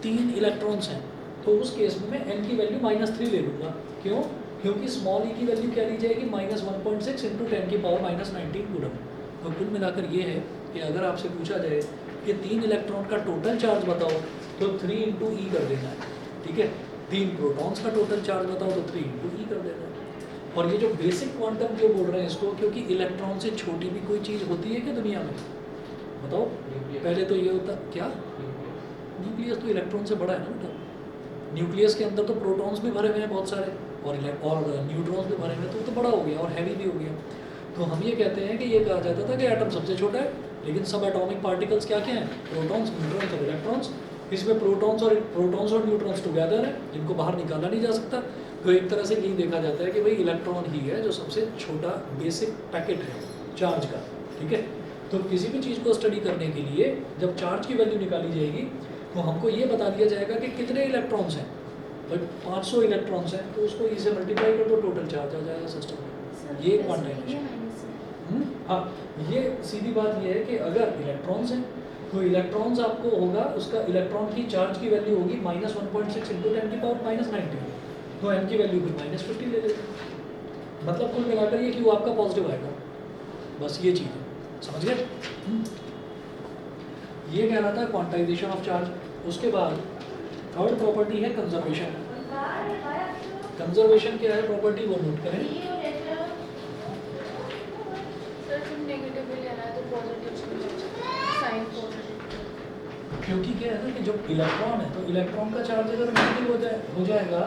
3 इलेक्ट्रॉन्स हैं, तो उस केस में मैं n की वैल्यू -3 ले लूँगा. क्यों? क्योंकि स्मॉल e की वैल्यू क्या ली जाएगी? -1.6 × 10⁻⁻19 कूलम. तो कुल मिलाकर ये है कि अगर आपसे पूछा जाए कि 3 इलेक्ट्रॉन का टोटल चार्ज बताओ तो 3 इंटू ई कर देना है, ठीक है। 3 प्रोटॉन्स का टोटल चार्ज बताओ तो 3 इंटू ई कर देना है। और ये जो बेसिक क्वांटम जो बोल रहे हैं इसको, क्योंकि इलेक्ट्रॉन से छोटी भी कोई चीज़ होती है क्या दुनिया में, बताओ। पहले तो ये होता क्या, न्यूक्लियस तो इलेक्ट्रॉन से बड़ा है ना बेटा। न्यूक्लियस के अंदर तो प्रोटॉन्स भी भरे हुए हैं बहुत सारे, और न्यूट्रॉन्स भी भरे हुए हैं, तो वो तो बड़ा हो गया और हैवी भी हो गया। तो हम ये कहते हैं कि ये कहा जाता था कि एटम सबसे छोटा है, लेकिन सब एटॉमिक पार्टिकल्स क्या क्या हैं, प्रोटॉन्स, न्यूट्रॉन्स और इलेक्ट्रॉन्स। इसमें प्रोटॉन्स और न्यूट्रॉन्स टुगेदर है, जिनको बाहर निकाला नहीं जा सकता। तो एक तरह से ये देखा जाता है कि भाई इलेक्ट्रॉन ही है जो सबसे छोटा बेसिक पैकेट है चार्ज का, ठीक है। तो किसी भी चीज़ को स्टडी करने के लिए जब चार्ज की वैल्यू निकाली जाएगी तो हमको ये बता दिया जाएगा कि कितने इलेक्ट्रॉन्स हैं। भाई 500 इलेक्ट्रॉन्स हैं तो उसको ई से मल्टीप्लाई कर दो, टोटल चार्ज आ जाएगा सिस्टम में। ये क्वांटाइजेशन। हाँ, ये सीधी बात ये है कि अगर इलेक्ट्रॉन्स हैं तो इलेक्ट्रॉन्स आपको होगा, उसका इलेक्ट्रॉन की चार्ज की वैल्यू होगी -1.6 इंटू 10 की पावर -90, तो एन की वैल्यू फिर -50 ले लेगा। मतलब कुल मिलाकर ये क्यों आपका पॉजिटिव आएगा, बस ये चीज़ है, समझ गए। ये कहलाता है क्वांटाइजेशन ऑफ चार्ज। उसके बाद थर्ड प्रॉपर्टी है कंजर्वेशन। कंजर्वेशन क्या है प्रॉपर्टी, वो नोट करें। सर तुम नेगेटिव भी लेना है तो पॉजिटिव साइन पॉजिटिव। क्योंकि क्या है ना कि जब इलेक्ट्रॉन है तो इलेक्ट्रॉन का चार्ज अगर नेगेटिव हो जाएगा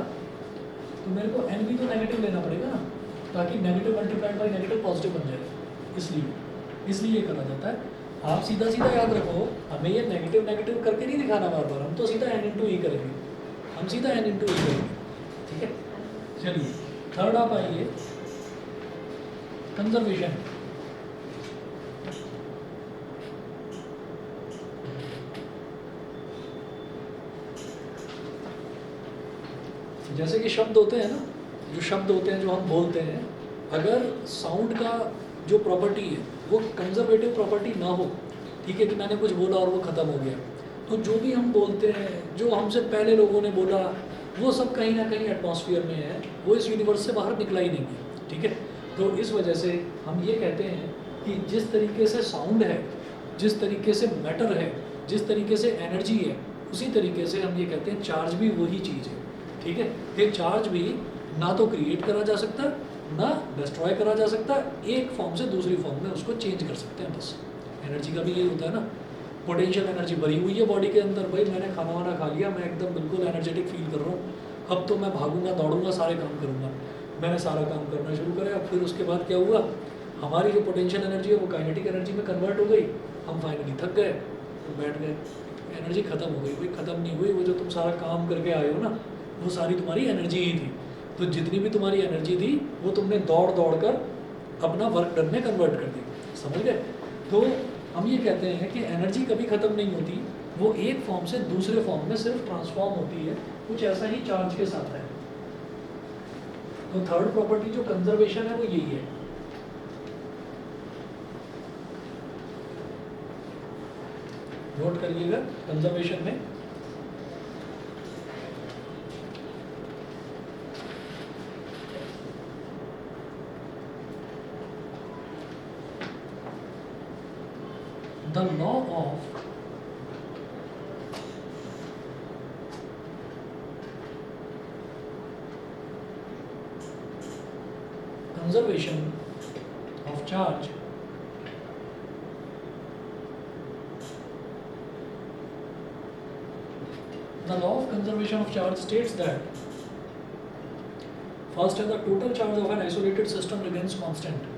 तो मेरे को एन भी तो नेगेटिव लेना पड़ेगा ना, ताकि negative multiplied by negative positive बन जाए। इसलिए ये करा जाता है। आप सीधा सीधा याद रखो, हमें ये नेगेटिव नेगेटिव करके नहीं दिखाना बार बार, हम तो सीधा एन इंटू ई करेंगे, हम सीधा एन इंटू ई करेंगे, ठीक है। चलिए थर्ड आप आइए, कंजर्वेशन। जैसे कि शब्द होते हैं ना, जो शब्द होते हैं जो हम बोलते हैं, अगर साउंड का जो प्रॉपर्टी है वो कंजर्वेटिव प्रॉपर्टी ना हो, ठीक है, कि मैंने कुछ बोला और वो ख़त्म हो गया, तो जो भी हम बोलते हैं, जो हमसे पहले लोगों ने बोला, वो सब कहीं ना कहीं एटमॉस्फेयर में है, वो इस यूनिवर्स से बाहर निकला ही नहीं है, ठीक है। तो इस वजह से हम ये कहते हैं कि जिस तरीके से साउंड है, जिस तरीके से मैटर है, जिस तरीके से एनर्जी है, उसी तरीके से हम ये कहते हैं चार्ज भी वही चीज़ है, ठीक है। ये चार्ज भी ना तो क्रिएट करा जा सकता, ना डिस्ट्रॉय करा जा सकता, एक फॉर्म से दूसरी फॉर्म में उसको चेंज कर सकते हैं बस। एनर्जी का भी यही होता है ना, पोटेंशियल एनर्जी भरी हुई है बॉडी के अंदर, भाई मैंने खाना वाना खा लिया, मैं एकदम बिल्कुल एनर्जेटिक फील कर रहा हूँ, अब तो मैं भागूंगा दौड़ूंगा सारे काम करूँगा, मैंने सारा काम करना शुरू करा। अब फिर उसके बाद क्या हुआ, हमारी जो पोटेंशियल एनर्जी है वो काइनेटिक एनर्जी में कन्वर्ट हो गई, हम फाइनली थक गए, बैठ गए, एनर्जी खत्म हो गई। भाई खत्म नहीं हुई, वो जो तुम सारा काम करके आए हो ना, वो सारी तुम्हारी एनर्जी ही थी। तो जितनी भी तुम्हारी एनर्जी थी वो तुमने दौड़ दौड़ कर अपना वर्क डन में कन्वर्ट कर दी, समझ गए। तो हम ये कहते हैं कि एनर्जी कभी ख़त्म नहीं होती, वो एक फॉर्म से दूसरे फॉर्म में सिर्फ ट्रांसफॉर्म होती है, कुछ ऐसा ही चार्ज के साथ है। तो थर्ड प्रॉपर्टी जो कंजर्वेशन है वो यही है। नोट करिएगा कंजर्वेशन में the law of conservation of charge states that first, the total charge of an isolated system remains constant.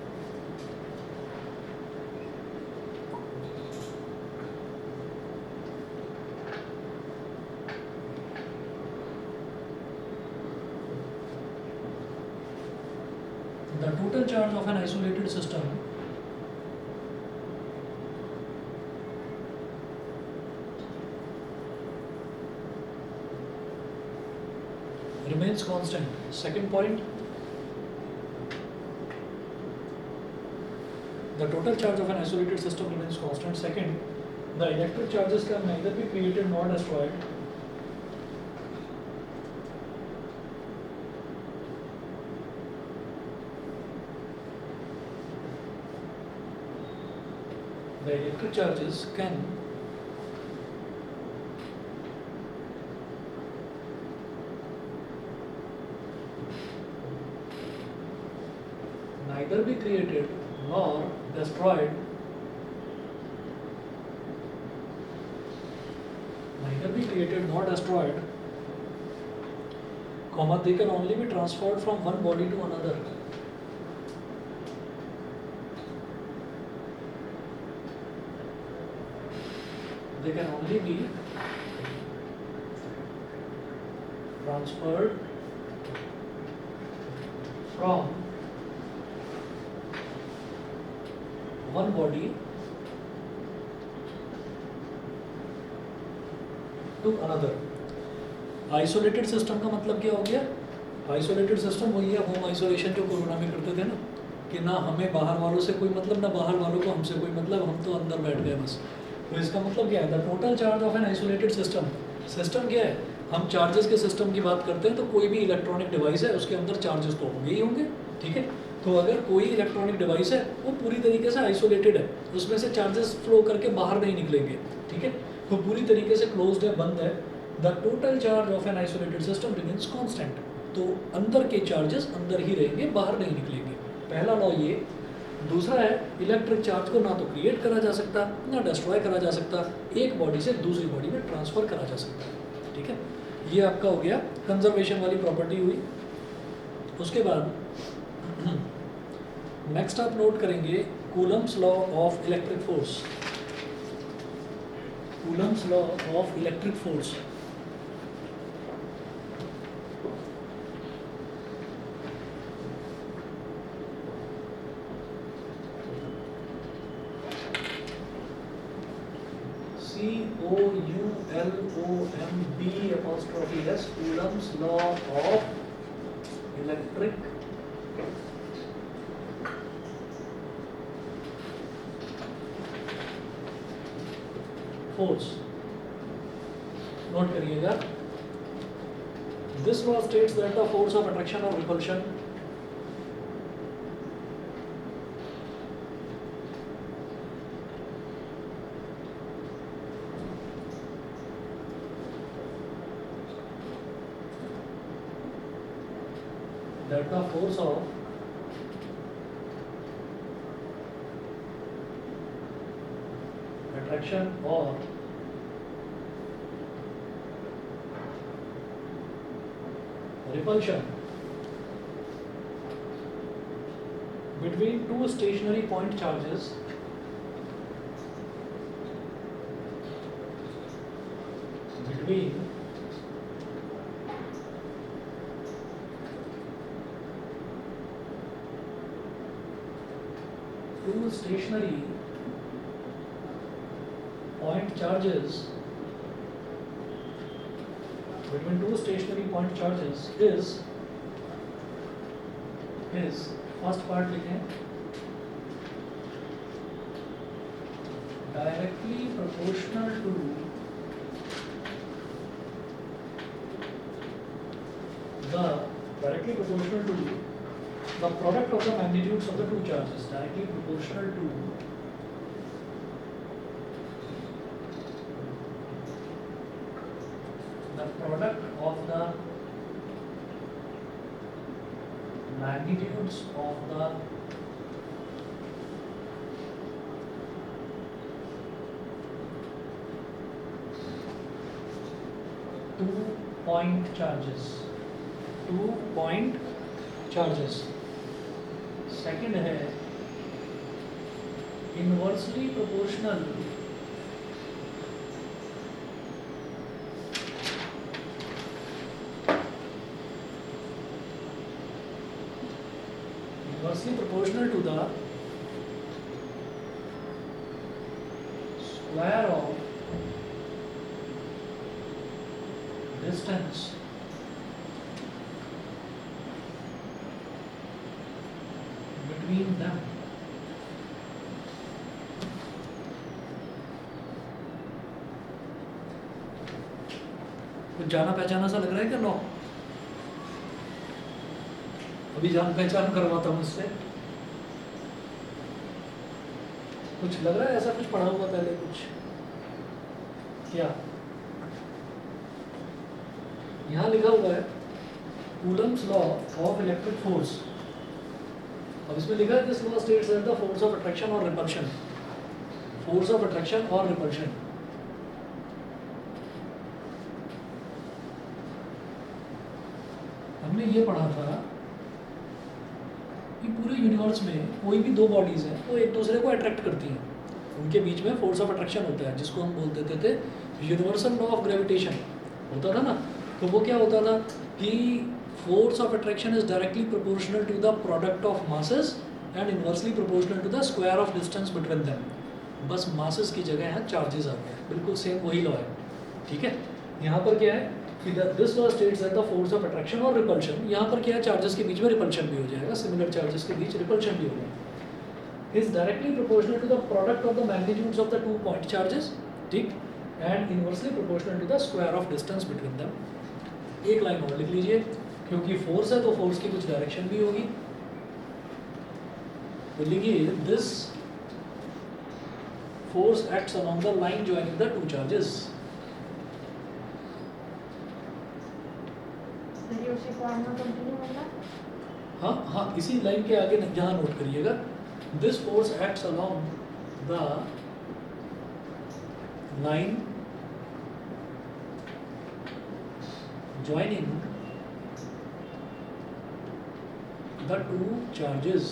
The total charge of an isolated system remains constant. Second point, the total charge of an isolated system remains constant. Second, the electric charges can neither be created nor destroyed. The electric charges can created nor destroyed, neither be created nor destroyed, comma, they can only be transferred from one body to another. They can only be transferred from one body to another. Isolated system का मतलब क्या हो गया? Isolated system वही है home isolation जो corona में करते थे ना, कि ना हमें बाहर वालों से कोई मतलब, ना बाहर वालों को हमसे कोई मतलब, हम तो अंदर बैठ गए बस। तो इसका मतलब क्या है? The total charge of an isolated system. System क्या है? हम चार्जेस के सिस्टम की बात करते हैं तो कोई भी इलेक्ट्रॉनिक डिवाइस है उसके अंदर चार्जेस तो होंगे ही होंगे, ठीक है। तो अगर कोई इलेक्ट्रॉनिक डिवाइस है वो पूरी तरीके से आइसोलेटेड है, उसमें से चार्जेस फ्लो करके बाहर नहीं निकलेंगे, ठीक है। तो पूरी तरीके से क्लोज्ड है, बंद है। The total charge of an isolated system remains constant. तो अंदर के चार्जेस अंदर ही रहेंगे, बाहर नहीं निकलेंगे। पहला लॉ ये। दूसरा है इलेक्ट्रिक चार्ज को ना तो क्रिएट करा जा सकता ना डिस्ट्रॉय करा जा सकता, एक बॉडी से दूसरी बॉडी में ट्रांसफर करा जा सकता है, ठीक है। ये आपका हो गया कंजर्वेशन वाली प्रॉपर्टी हुई। उसके बाद नेक्स्ट आप नोट करेंगे Coulomb's law of electric force. Coulomb's law of electric force. COULOMB', Coulomb's law of electric force। Note करिएगा, this law states that the force of attraction or repulsion that the force of attraction or repulsion between two stationary point charges between two stationary point charges between two stationary point charges is first part लिखें, directly proportional to the product of the magnitudes of the two charges, directly proportional to the product of the magnitudes of the two-point charges। two-point charges। Second है inversely proportional to the square of distance between them। कुछ जाना पहचाना सा लग रहा है क्या? No, अभी जान पहचान करवाता हूँ इससे। कुछ लग रहा है ऐसा? कुछ पढ़ा हुआ पहले कुछ क्या? यहाँ लिखा हुआ है Coulomb's law of electric force. अब इसमें लिखा है this law states that the force of attraction और रिपल्शन, फोर्स ऑफ अट्रैक्शन और रिपल्शन, हमने ये पढ़ा था कि पूरे यूनिवर्स में कोई भी दो बॉडीज हैं वो एक दूसरे को अट्रैक्ट करती हैं, उनके बीच में फोर्स ऑफ अट्रैक्शन होता है जिसको हम बोल देते थे यूनिवर्सल लॉ ऑफ ग्रेविटेशन होता था ना। तो वो क्या होता था कि force of attraction is directly proportional to the product of masses and inversely proportional to the square of distance between them. बस मासेस की जगह यहाँ चार्जेस आ गए, बिल्कुल सेम वही लॉ है, ठीक है। यहाँ पर क्या है कि this law states that the force of attraction और रिपल्शन, यहाँ पर क्या है चार्जेस के बीच में रिपल्शन भी हो जाएगा, सिमिलर चार्जेस के बीच रिपल्शन भी हो जाएगा, is directly proportional to the product of the magnitudes of the 2 point charges, ठीक, and inversely proportional to the square of distance between them. एक लाइन और लिख लीजिए, क्योंकि फोर्स है तो फोर्स की कुछ डायरेक्शन भी होगी, तो लिखिए this force acts along the line joining the 2 charges। देखिए उसी फॉर्म में कंटिन्यू होगा। हाँ हाँ, इसी लाइन के आगे यहाँ नोट करिएगा, this force acts along the line joining the 2 charges।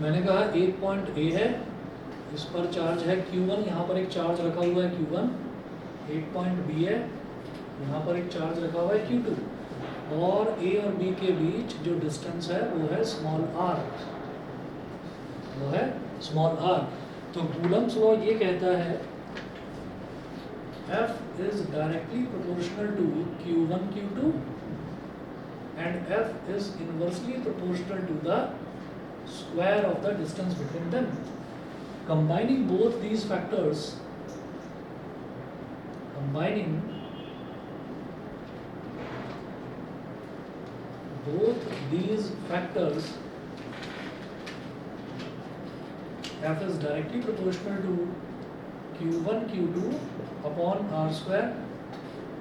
मैंने कहा एक पॉइंट A है, इस पर चार्ज है Q1, यहाँ पर एक चार्ज रखा हुआ है Q1, एक पॉइंट B है, यहाँ पर एक चार्ज रखा हुआ है Q2, और A और B के बीच जो डिस्टेंस है वो है स्मॉल r, वो है स्मॉल r। तो कूलम्स लॉ ये कहता है F is directly proportional to Q1 Q2 and F is inversely proportional to the square of the distance between them। Combining both these factors, F is directly proportional to Q1 Q2 upon r square।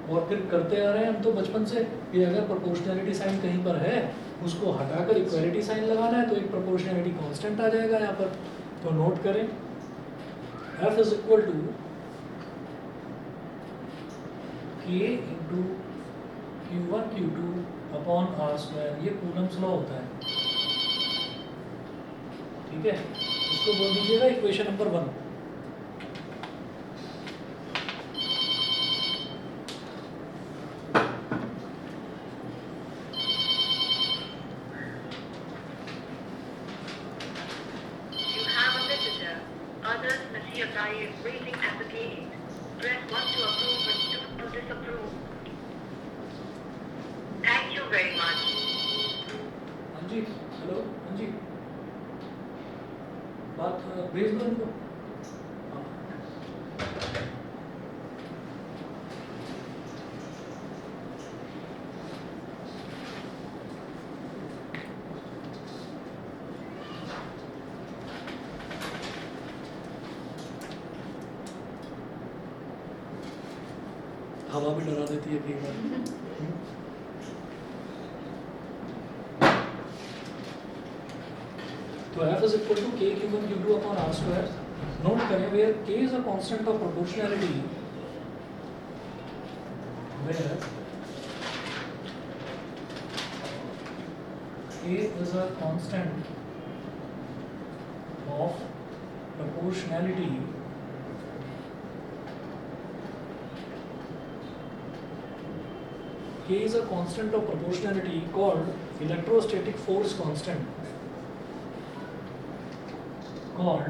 और फिर करते आ रहे हैं हम तो बचपन से कि अगर प्रोपोर्शनैलिटी साइन कहीं पर है उसको हटाकर इक्वालिटी साइन लगाना है तो एक प्रोपोर्शनैलिटी कांस्टेंट आ जाएगा यहाँ पर। तो नोट करें F is equal to K into Q1 Q2 upon r square, ये कूलम्स लॉ होता है, ठीक है। इसको बोल दीजिएगा इक्वेशन नंबर 1। हाँ जी, हेलो, हाँ जी, बात भेज दो इनको। हवा भी डरा देती है कई बार। तो F is equal to K Q1 Q2 upon R square। Note करें where K is a constant of proportionality, where K is a constant of proportionality K is a constant of proportionality called electrostatic force constant, called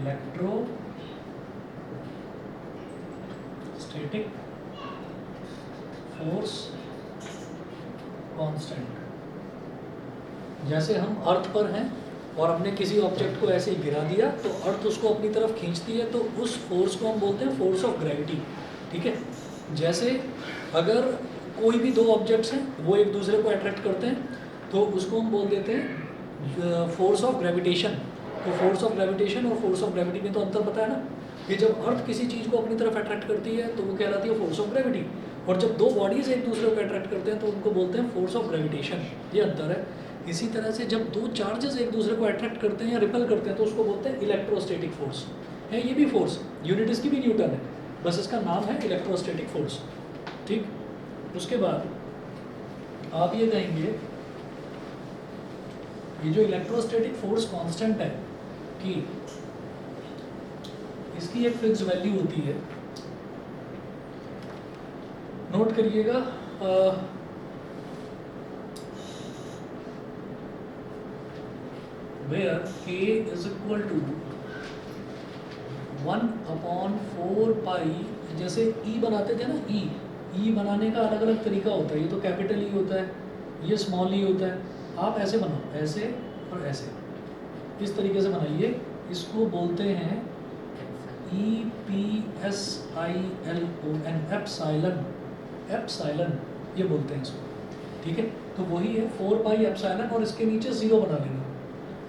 electrostatic force constant। जैसे हम अर्थ पर हैं और हमने किसी object को ऐसे ही गिरा दिया तो अर्थ उसको अपनी तरफ खींचती है, तो उस फोर्स को हम बोलते हैं फोर्स ऑफ ग्रेविटी, ठीक है। जैसे अगर कोई भी दो ऑब्जेक्ट्स हैं वो एक दूसरे को अट्रैक्ट करते हैं तो उसको हम बोल देते हैं फोर्स ऑफ ग्रेविटेशन, तो फोर्स ऑफ ग्रेविटेशन और फोर्स ऑफ ग्रेविटी में तो अंतर पता है ना, कि जब अर्थ किसी चीज़ को अपनी तरफ अट्रैक्ट करती है तो वो कहलाती है फोर्स ऑफ ग्रेविटी, और जब दो बॉडीज एक दूसरे को अट्रैक्ट करते हैं तो उनको बोलते हैं फोर्स ऑफ ग्रेविटेशन। ये अंतर है। इसी तरह से जब दो चार्जेस एक दूसरे को अट्रैक्ट करते हैं या रिपेल करते हैं तो उसको बोलते हैं इलेक्ट्रोस्टैटिक फोर्स है। ये भी फोर्स, यूनिट इसकी भी न्यूटन है, बस इसका नाम है इलेक्ट्रोस्टैटिक फोर्स। ठीक, उसके बाद आप ये कहेंगे ये जो इलेक्ट्रोस्टैटिक फोर्स कांस्टेंट है कि इसकी एक फिक्स वैल्यू होती है, नोट करिएगा। Where k is equal to 1/4 pi, जैसे E बनाते थे ना, E बनाने का अलग अलग तरीका होता है। ये तो कैपिटल E होता है, ये स्मॉल e होता है। आप ऐसे बनाओ, ऐसे और ऐसे, इस तरीके से बनाइए। इसको बोलते हैं EPSILON, एप्साइलन, ये बोलते हैं इसको। ठीक है, तो वही है 4 पाई एप्साइलन और इसके नीचे 0 बना लेना,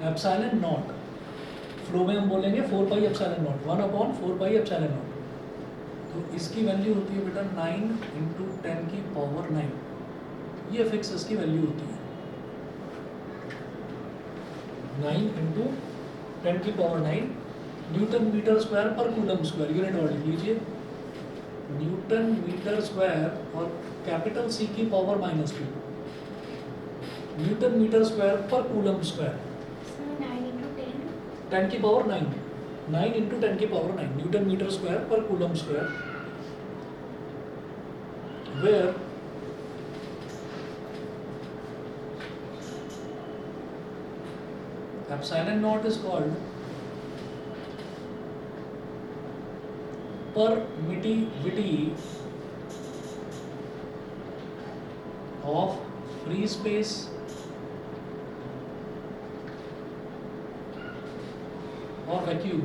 एप्साइलन नॉट। फ्लो में हम बोलेंगे 4 pi epsilon not, 1/4 pi epsilon not. तो इसकी वैल्यू होती है बेटा 9 × 10⁹ ये फिक्स इसकी वैल्यू होती है। 9 × 10⁹ न्यूटन मीटर स्क्वायर पर कूलम स्क्वायर, यूनिट और लिख लीजिए, न्यूटन मीटर स्क्वायर और कैपिटल C की पावर -2 न्यूटन मीटर स्क्वायर पर coulomb square. 10⁹ 9 × 10⁹ newton metre square पर coulomb square, where epsilon naught is called permittivity of free space or vacuum,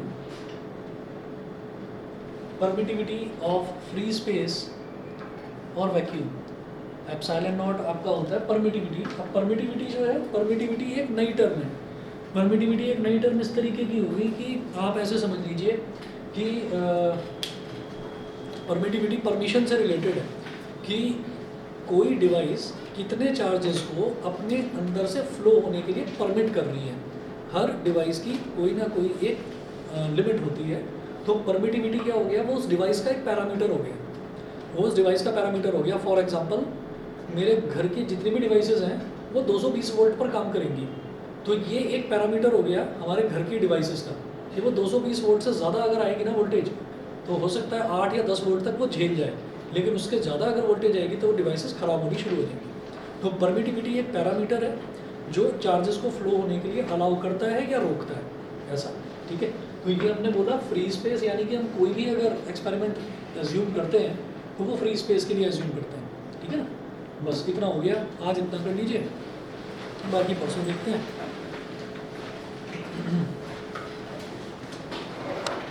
permittivity of free space और vacuum. Epsilon not आपका होता है permittivity. अब permittivity जो है, permittivity एक नई टर्म है। परमिटिविटी एक नई टर्म इस तरीके की होगी कि आप ऐसे समझ लीजिए कि परमिटिविटी परमिशन से रिलेटेड है कि कोई डिवाइस कितने चार्जेस को अपने अंदर से फ्लो होने के लिए परमिट कर रही है। हर डिवाइस की कोई ना कोई एक लिमिट होती है। तो परमिटिविटी क्या हो गया, वो उस डिवाइस का एक पैरामीटर हो गया, वो उस डिवाइस का पैरामीटर हो गया। फॉर एग्जांपल, मेरे घर की जितनी भी डिवाइसेस हैं वो 220 वोल्ट पर काम करेंगी, तो ये एक पैरामीटर हो गया हमारे घर की डिवाइसेस का कि वो 220 वोल्ट से ज़्यादा अगर आएगी ना वोल्टेज, तो हो सकता है 8 या 10 वोल्ट तक वो झेल जाए, लेकिन उसके ज़्यादा अगर वोल्टेज आएगी तो वो डिवाइसेस ख़राब होनी शुरू हो जाएंगी। तो परमिटिविटी एक पैरामीटर है जो चार्जेस को फ्लो होने के लिए अलाउ करता है या रोकता है, ऐसा। ठीक है, तो ये हमने बोला फ्री स्पेस, यानी कि हम कोई भी अगर एक्सपेरिमेंट एज्यूम करते हैं तो वो फ्री स्पेस के लिए एज्यूम करते हैं। ठीक है ना, बस इतना हो गया, आज इतना कर लीजिए, बाकी परसों देखते हैं।